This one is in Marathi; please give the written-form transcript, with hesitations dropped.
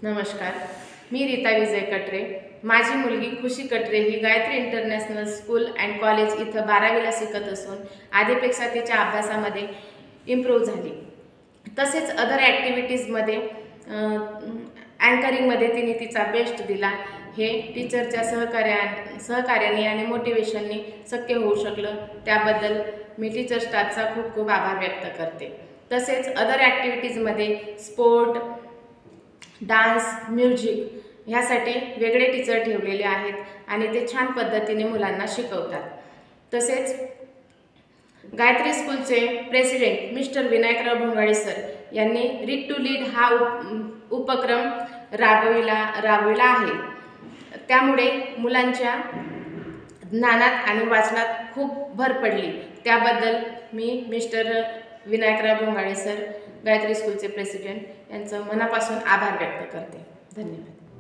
नमस्कार, मी रीता विजय कटरे। माझी मुलगी खुशी कटरे ही Gayatri international school and college इथं 12वीला शिकत असून आधीपेक्षा तिच्या अभ्यासामध्ये इम्प्रूव्ह झाली। तसेच अदर ॲक्टिव्हिटीजमध्ये अँकरिंगमध्ये तिने तिचा बेस्ट दिला। हे टीचरच्या सहकार्याने आणि मोटिवेशनने शक्य होऊ शकलं। त्याबद्दल मी टीचर स्टाफचा खूप खूप आभार व्यक्त करते। तसेच अदर ॲक्टिव्हिटीजमध्ये स्पोर्ट, डान्स, म्युझिक ह्यासाठी वेगळे टीचर ठेवलेले आहेत आणि ते छान पद्धतीने मुलांना शिकवतात। तसेच गायत्री स्कूलचे president mister Vinayakrao Bhongade sir यांनी रीड टू लीड हा उपक्रम राबविला आहे। त्यामुळे मुलांच्या ज्ञानात आणि वाचनात खूप भर पडली। त्याबद्दल मी मिस्टर विनायकराव भोंगाडे सर, गायत्री स्कूलचे प्रेसिडेंट यांचं मनापासून आभार व्यक्त करते। धन्यवाद।